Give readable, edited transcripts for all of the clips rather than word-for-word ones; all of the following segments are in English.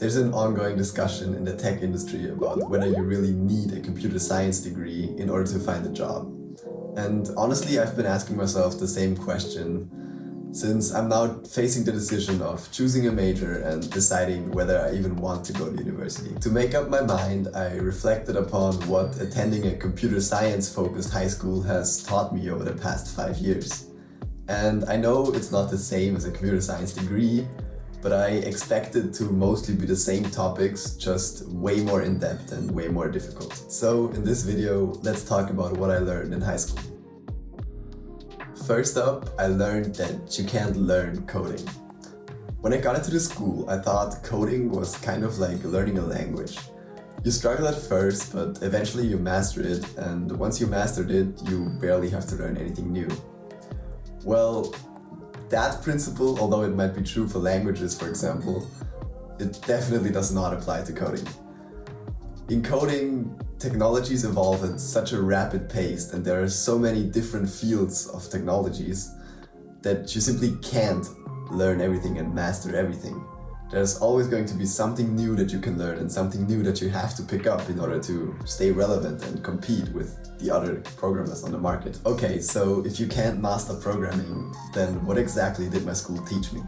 There's an ongoing discussion in the tech industry about whether you really need a computer science degree in order to find a job. And honestly, I've been asking myself the same question since I'm now facing the decision of choosing a major and deciding whether I even want to go to university. To make up my mind, I reflected upon what attending a computer science focused high school has taught me over the past 5 years. And I know it's not the same as a computer science degree, but I expect it to mostly be the same topics, just way more in-depth and way more difficult. So in this video, let's talk about what I learned in high school. First up, I learned that you can't learn coding. When I got into the school, I thought coding was kind of like learning a language. You struggle at first, but eventually you master it, and once you mastered it, you barely have to learn anything new. Well, that principle, although it might be true for languages, for example, it definitely does not apply to coding. In coding, technologies evolve at such a rapid pace, and there are so many different fields of technologies that you simply can't learn everything and master everything. There's always going to be something new that you can learn and something new that you have to pick up in order to stay relevant and compete with the other programmers on the market. Okay, so if you can't master programming, then what exactly did my school teach me?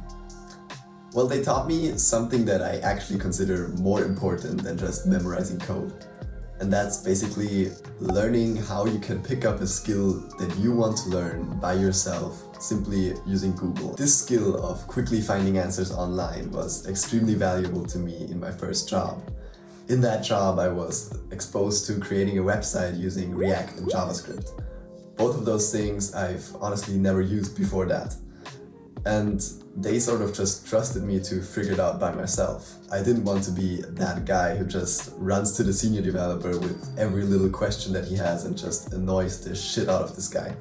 Well, they taught me something that I actually consider more important than just memorizing code. And that's basically learning how you can pick up a skill that you want to learn by yourself simply using Google. This skill of quickly finding answers online was extremely valuable to me in my first job. In that job, I was exposed to creating a website using React and JavaScript. Both of those things I've honestly never used before that. And they sort of just trusted me to figure it out by myself. I didn't want to be that guy who just runs to the senior developer with every little question that he has and just annoys the shit out of this guy.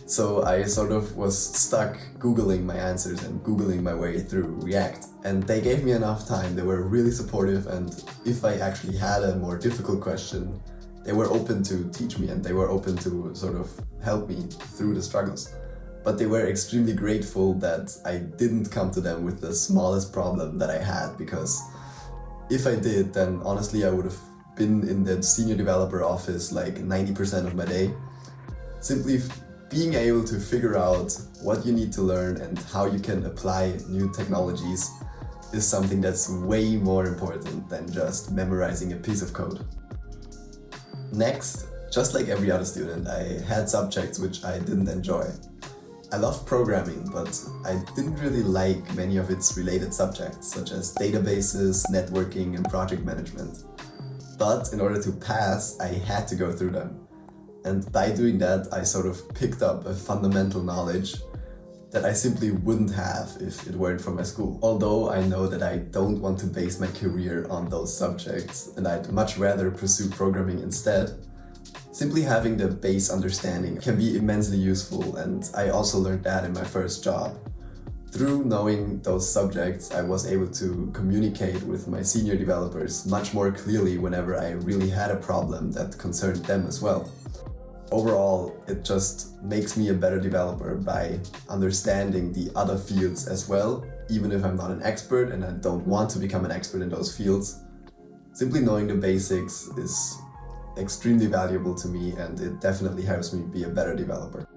So I sort of was stuck Googling my answers and Googling my way through React. And they gave me enough time. They were really supportive, and if I actually had a more difficult question, they were open to teach me and they were open to sort of help me through the struggles. But they were extremely grateful that I didn't come to them with the smallest problem that I had, because if I did, then honestly I would have been in the senior developer office like 90% of my day. Simply being able to figure out what you need to learn and how you can apply new technologies is something that's way more important than just memorizing a piece of code. Next, just like every other student, I had subjects which I didn't enjoy. I loved programming, but I didn't really like many of its related subjects, such as databases, networking, and project management. But in order to pass, I had to go through them. And by doing that, I sort of picked up a fundamental knowledge that I simply wouldn't have if it weren't for my school. Although I know that I don't want to base my career on those subjects, and I'd much rather pursue programming instead, simply having the base understanding can be immensely useful, and I also learned that in my first job. Through knowing those subjects, I was able to communicate with my senior developers much more clearly whenever I really had a problem that concerned them as well. Overall, it just makes me a better developer by understanding the other fields as well, even if I'm not an expert and I don't want to become an expert in those fields. Simply knowing the basics is extremely valuable to me, and it definitely helps me be a better developer.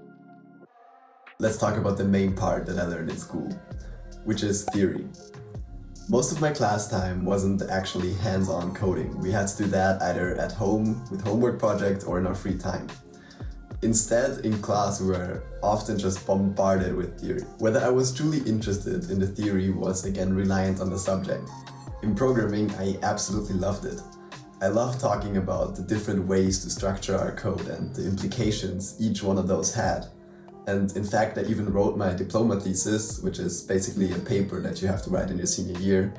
Let's talk about the main part that I learned in school, which is theory. Most of my class time wasn't actually hands-on coding. We had to do that either at home with homework projects or in our free time. Instead, in class, we were often just bombarded with theory. Whether I was truly interested in the theory was again reliant on the subject. In programming, I absolutely loved it. I love talking about the different ways to structure our code and the implications each one of those had. And in fact, I even wrote my diploma thesis, which is basically a paper that you have to write in your senior year,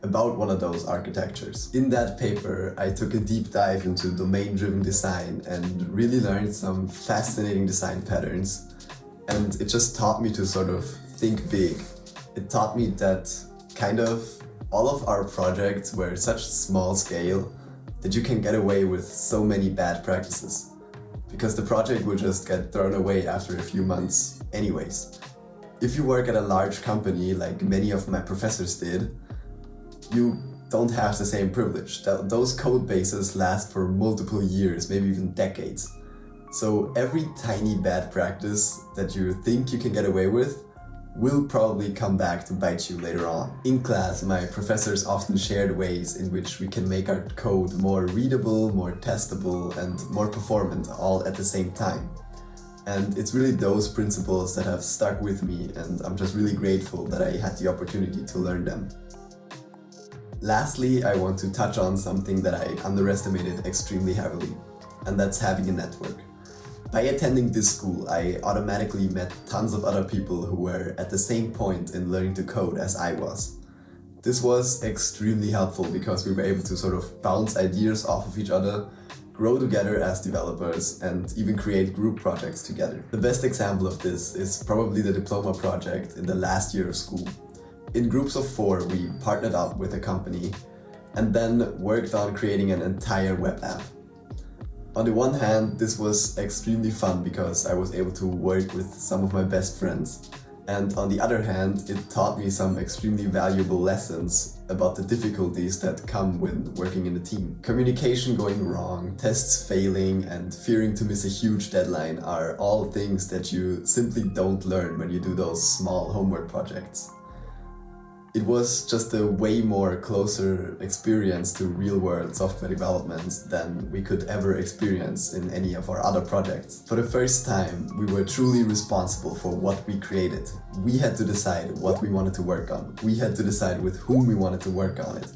about one of those architectures. In that paper, I took a deep dive into domain-driven design and really learned some fascinating design patterns. And it just taught me to sort of think big. It taught me that kind of all of our projects were such small scale that you can get away with so many bad practices, because the project will just get thrown away after a few months anyways. If you work at a large company like many of my professors did, you don't have the same privilege. Those code bases last for multiple years, maybe even decades. So every tiny bad practice that you think you can get away with will probably come back to bite you later on. In class, my professors often shared ways in which we can make our code more readable, more testable, and more performant all at the same time. And it's really those principles that have stuck with me, and I'm just really grateful that I had the opportunity to learn them. Lastly, I want to touch on something that I underestimated extremely heavily, and that's having a network. By attending this school, I automatically met tons of other people who were at the same point in learning to code as I was. This was extremely helpful because we were able to sort of bounce ideas off of each other, grow together as developers, and even create group projects together. The best example of this is probably the Diploma project in the last year of school. In groups of 4, we partnered up with a company and then worked on creating an entire web app. On the one hand, this was extremely fun because I was able to work with some of my best friends. And on the other hand, it taught me some extremely valuable lessons about the difficulties that come when working in a team. Communication going wrong, tests failing, and fearing to miss a huge deadline are all things that you simply don't learn when you do those small homework projects. It was just a way more closer experience to real-world software development than we could ever experience in any of our other projects. For the first time, we were truly responsible for what we created. We had to decide what we wanted to work on. We had to decide with whom we wanted to work on it.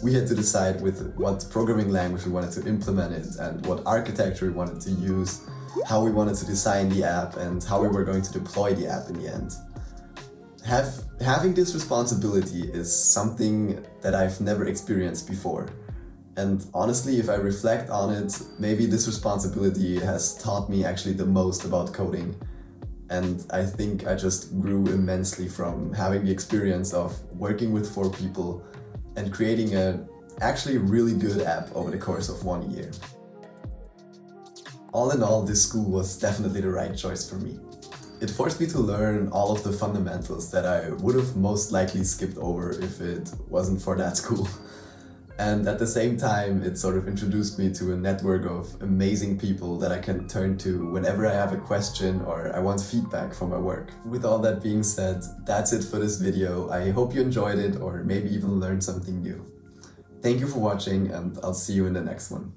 We had to decide with what programming language we wanted to implement it and what architecture we wanted to use, how we wanted to design the app, and how we were going to deploy the app in the end. Having this responsibility is something that I've never experienced before. And honestly, if I reflect on it, maybe this responsibility has taught me actually the most about coding. And I think I just grew immensely from having the experience of working with 4 people and creating a actually really good app over the course of 1 year. All in all, this school was definitely the right choice for me. It forced me to learn all of the fundamentals that I would have most likely skipped over if it wasn't for that school. And at the same time, it sort of introduced me to a network of amazing people that I can turn to whenever I have a question or I want feedback for my work. With all that being said, that's it for this video. I hope you enjoyed it or maybe even learned something new. Thank you for watching, and I'll see you in the next one.